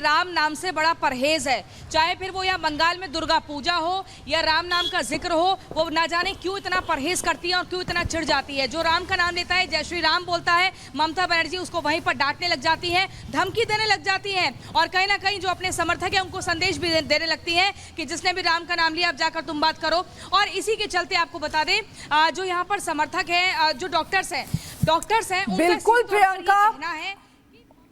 राम नाम से बड़ा परहेज है, चाहे फिर वो या बंगाल में दुर्गा पूजा हो या राम नाम का जिक्र हो, वो ना जाने क्यों इतना परहेज करती है और क्यों इतना चिढ़ जाती है। जो राम का नाम लेता है, जय श्री राम बोलता है, ममता बनर्जी उसको वहीं पर डांटने लग जाती है, धमकी देने लग जाती है और कहीं ना कहीं जो अपने समर्थक है उनको संदेश भी देने लगती है कि जिसने भी राम का नाम लिया अब जाकर तुम बात करो। और इसी के चलते आपको बता दें, जो यहाँ पर समर्थक है, जो डॉक्टर्स हैं बिल्कुल प्रियंका,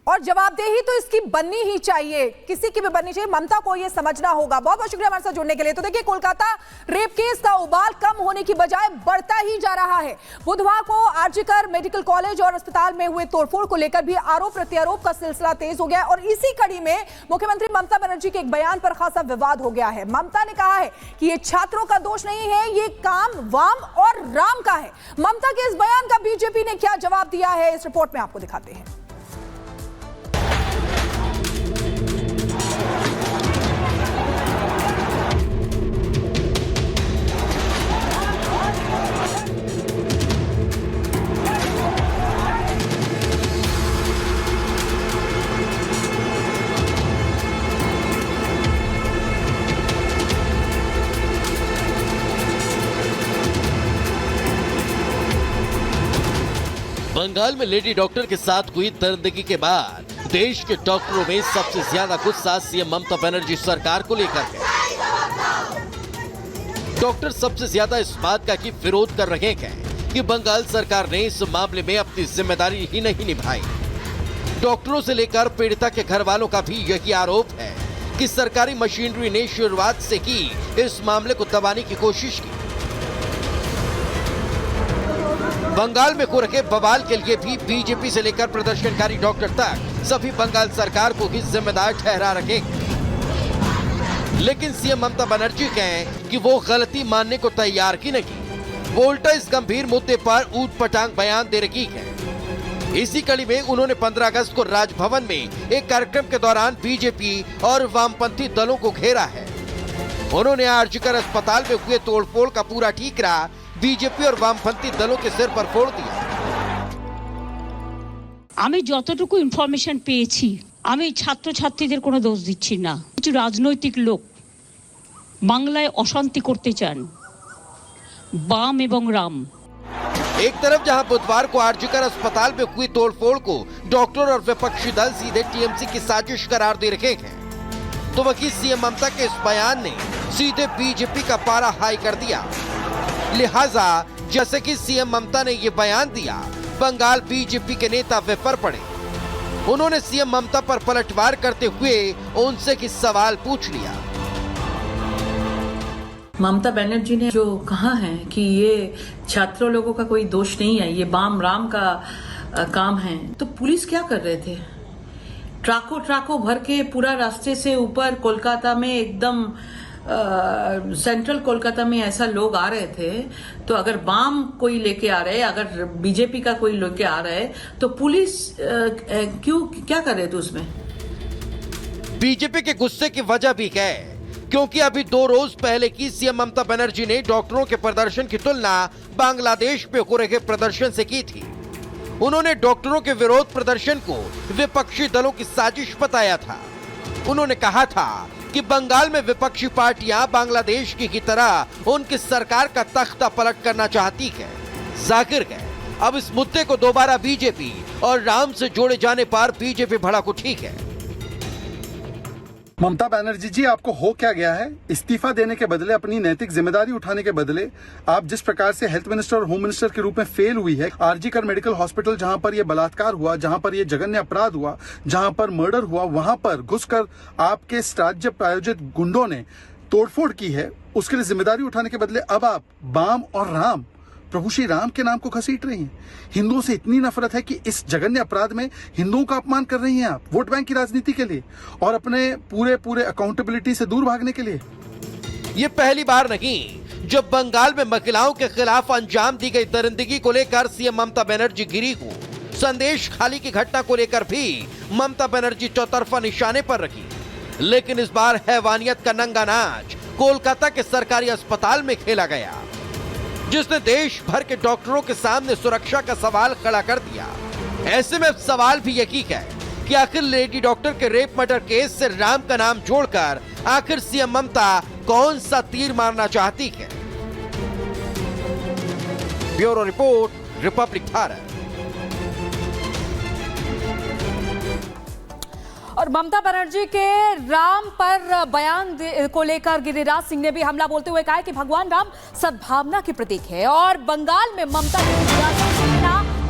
और जवाबदेही तो इसकी बननी ही चाहिए, किसी की भी बननी चाहिए। ममता को ये समझना होगा। बहुत बहुत शुक्रिया हमारे साथ जुड़ने के लिए। तो देखिए, कोलकाता रेप केस का उबाल कम होने की बजाय बढ़ता ही जा रहा है। बुधवार को आरजीकर मेडिकल कॉलेज और अस्पताल में हुए तोड़फोड़ को लेकर भी आरोप प्रत्यारोप का सिलसिला तेज हो गया है और इसी कड़ी में मुख्यमंत्री ममता बनर्जी के एक बयान पर खासा विवाद हो गया है। ममता ने कहा है कि ये छात्रों का दोष नहीं है, ये काम वाम और राम का है। ममता के इस बयान का बीजेपी ने क्या जवाब दिया है, इस रिपोर्ट में आपको दिखाते हैं। बंगाल में लेडी डॉक्टर के साथ हुई दरिंदगी के बाद देश के डॉक्टरों में सबसे ज्यादा गुस्सा सीएम ममता बनर्जी सरकार को लेकर है। डॉक्टर सबसे ज्यादा इस बात का की विरोध कर रहे हैं कि बंगाल सरकार ने इस मामले में अपनी जिम्मेदारी ही नहीं निभाई। डॉक्टरों से लेकर पीड़िता के घर वालों का भी यही आरोप है कि सरकारी मशीनरी ने शुरुआत से की इस मामले को दबाने की कोशिश की। बंगाल में हो रहे बवाल के लिए भी बीजेपी से लेकर प्रदर्शनकारी डॉक्टर तक सभी बंगाल सरकार को ही जिम्मेदार ठहरा रहे। लेकिन सीएम ममता बनर्जी कहें कि वो गलती मानने को तैयार की नहीं, वो उल्टा इस गंभीर मुद्दे पर ऊट-पटांग बयान दे रही है। इसी कड़ी में उन्होंने 15 अगस्त को राजभवन में एक कार्यक्रम के दौरान बीजेपी और वामपंथी दलों को घेरा है। उन्होंने आरजीकर अस्पताल में हुए तोड़फोड़ का पूरा ठीकरा बीजेपी और वामपंथी दलों के सिर पर फोड़ दिया। আমি যতটুকু ইনফরমেশন পেয়েছি, আমি ছাত্রছাত্রীদের কোনো দোষ দিচ্ছি না। কিছু রাজনৈতিক লোক বাংলায় অশান্তি করতে চান, বাম এবং রাম। एक तरफ जहां बुधवार को आरजीकर अस्पताल में हुई तोड़फोड़ को डॉक्टर और विपक्षी दल सीधे टीएमसी की साजिश करार दे रहे हैं, तो वहीं सीएम ममता के इस बयान ने सीधे बीजेपी का पारा हाई कर दिया। लिहाजा जैसे कि सीएम ममता ने ये बयान दिया, बंगाल बीजेपी के नेता विफर पड़े। उन्होंने सीएम ममता पर पलटवार करते हुए उनसे कि सवाल पूछ लिया। ममता बनर्जी ने जो कहा है कि ये छात्रों लोगों का कोई दोष नहीं है, ये बाम राम का काम है, तो पुलिस क्या कर रहे थे? ट्रकों भर के पूरा रास्ते से ऊपर कोलकाता में एकदम सेंट्रल कोलकाता में ऐसा लोग आ रहे थे, तो अगर बाम कोई लेके आ रहे, अगर बीजेपी का कोई लेके आ रहा है, तो पुलिस क्या कर रहे थे उसमें? बीजेपी के गुस्से की वजह भी है, क्योंकि अभी 2 रोज पहले की सीएम ममता बनर्जी ने डॉक्टरों के प्रदर्शन की तुलना बांग्लादेश पे हो रहे प्रदर्शन से की थी। उन्होंने डॉक्टरों के विरोध प्रदर्शन को विपक्षी दलों की साजिश बताया था। उन्होंने कहा था कि बंगाल में विपक्षी पार्टियां बांग्लादेश की तरह उनकी सरकार का तख्ता पलट करना चाहती है। जाहिर है अब इस मुद्दे को दोबारा बीजेपी और राम से जोड़े जाने पर बीजेपी भड़क उठी है। ममता बनर्जी जी, आपको हो क्या गया है? इस्तीफा देने के बदले, अपनी नैतिक जिम्मेदारी उठाने के बदले आप जिस प्रकार से हेल्थ मिनिस्टर और होम मिनिस्टर के रूप में फेल हुई है, आरजीकर मेडिकल हॉस्पिटल जहां पर ये बलात्कार हुआ, जहां पर ये जघन्य अपराध हुआ, जहां पर मर्डर हुआ, वहां पर घुसकर आपके राज्य प्रायोजित गुंडों ने तोड़फोड़ की है, उसके लिए जिम्मेदारी उठाने के बदले अब आप बाम और राम, प्रभु श्री राम के नाम को घसीट रही हैं। हिंदुओं से इतनी नफरत है कि इस जघन्य अपराध में हिंदुओं का अपमान कर रही हैं आप, वोट बैंक की राजनीति के लिए और अपने पूरे अकाउंटेबिलिटी से दूर भागने के लिए। ये पहली बार नहीं जब बंगाल में महिलाओं के खिलाफ अंजाम दी गई दरिंदगी को लेकर सीएम ममता बनर्जी गिरी हो। संदेश खाली की घटना को लेकर भी ममता बनर्जी चौतरफा निशाने पर रखी, लेकिन इस बार हैवानियत का नंगा नाच कोलकाता के सरकारी अस्पताल में खेला गया, जिसने देश भर के डॉक्टरों के सामने सुरक्षा का सवाल खड़ा कर दिया। ऐसे में सवाल भी यही है कि आखिर लेडी डॉक्टर के रेप मर्डर केस से राम का नाम जोड़कर आखिर सीएम ममता कौन सा तीर मारना चाहती है। Bureau report, Republic Bharat. और ममता बनर्जी के राम पर बयान को लेकर गिरिराज सिंह ने भी हमला बोलते हुए कहा कि भगवान राम सद्भावना के प्रतीक है और बंगाल में ममता की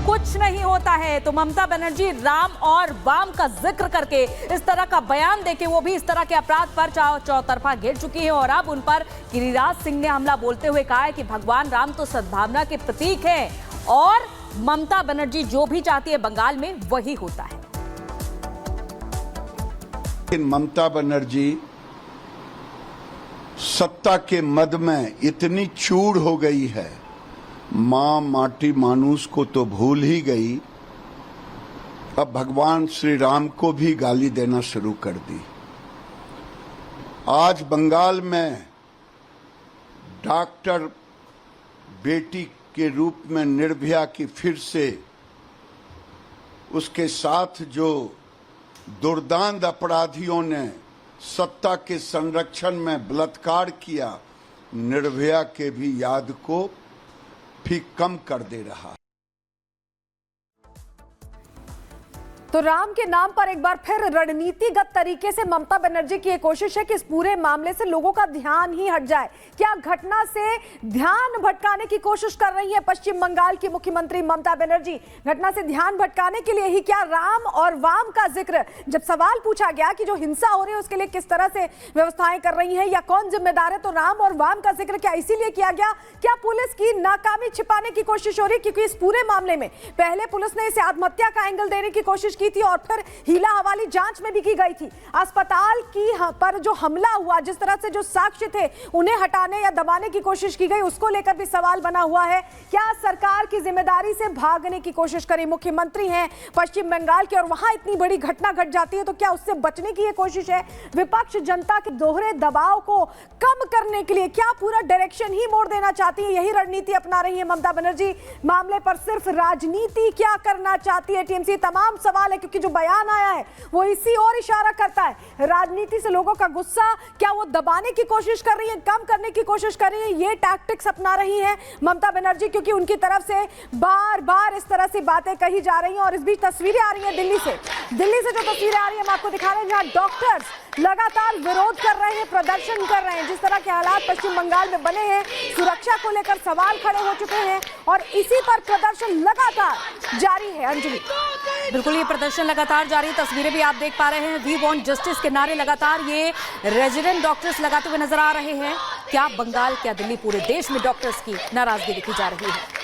कुछ नहीं होता है। तो ममता बनर्जी राम और वाम का जिक्र करके इस तरह का बयान देके वो भी इस तरह के अपराध पर चौतरफा घेर चुकी है और अब उन पर गिरिराज सिंह ने हमला बोलते हुए कहा है कि भगवान राम तो सद्भावना के प्रतीक है और ममता बनर्जी जो भी चाहती है बंगाल में वही होता है। ममता बनर्जी सत्ता के मद में इतनी चूड़ हो गई है, मां माटी मानुस को तो भूल ही गई, अब भगवान श्री राम को भी गाली देना शुरू कर दी। आज बंगाल में डॉक्टर बेटी के रूप में निर्भया की फिर से उसके साथ जो दुर्दांत अपराधियों ने सत्ता के संरक्षण में बलात्कार किया, निर्भया के भी याद को भी कम कर दे रहा है। तो राम के नाम पर एक बार फिर रणनीतिगत तरीके से ममता बनर्जी की ये कोशिश है कि इस पूरे मामले से लोगों का ध्यान ही हट जाए। क्या घटना से ध्यान भटकाने की कोशिश कर रही है पश्चिम बंगाल की मुख्यमंत्री ममता बनर्जी? घटना से ध्यान भटकाने के लिए ही क्या राम और वाम का जिक्र? जब सवाल पूछा गया कि जो हिंसा हो रही है उसके लिए किस तरह से व्यवस्थाएं कर रही है या कौन जिम्मेदार है, तो राम और वाम का जिक्र क्या इसीलिए किया गया? क्या पुलिस की नाकामी छिपाने की कोशिश हो रही है? क्योंकि इस पूरे मामले में पहले पुलिस ने इसे आत्महत्या का एंगल देने की कोशिश की थी और फिर हीला हवाली जांच में भी की गई थी। अस्पताल की पर जो हमला हुआ, जिस तरह से जो साक्ष्य थे उन्हें हटाने या दबाने की कोशिश की गई, उसको लेकर भी सवाल बना हुआ है। क्या सरकार की जिम्मेदारी से भागने की कोशिश करी? मुख्यमंत्री हैं पश्चिम बंगाल के और वहां इतनी बड़ी घटना घट जाती है तो क्या उससे बचने की ये कोशिश है? विपक्ष जनता के दोहरे दबाव को कम करने के लिए क्या पूरा डायरेक्शन ही मोड़ देना चाहती है? यही रणनीति अपना रही है ममता बनर्जी। मामले पर सिर्फ राजनीति क्या करना चाहती है टीएमसी? तमाम सवाल है क्योंकि जो बयान आया है वो इसी ओर इशारा करता है। राजनीति से लोगों का गुस्सा क्या वो दबाने की कोशिश कर रही है, कम करने की कोशिश कर रही है? ये टैक्टिक्स अपना रही है ममता बनर्जी क्योंकि उनकी तरफ से बार बार इस तरह से बातें कही जा रही हैं। और इस बीच तस्वीरें आ रही हैं दिल्ली से जो तस्वीरें आ रही है हम आपको दिखा रहे हैं, जहां डॉक्टर्स लगातार विरोध कर रहे हैं, प्रदर्शन कर रहे हैं। जिस तरह के हालात पश्चिम बंगाल में बने हैं, सुरक्षा को लेकर सवाल खड़े हो चुके हैं और इसी पर प्रदर्शन लगातार जारी है। अंजलि, बिल्कुल ये प्रदर्शन लगातार जारी है। तस्वीरें भी आप देख पा रहे हैं। वी वांट जस्टिस के नारे लगातार ये रेजिडेंट डॉक्टर्स लगाते हुए नजर आ रहे हैं। क्या बंगाल, क्या दिल्ली, पूरे देश में डॉक्टर्स की नाराजगी देखी जा रही है।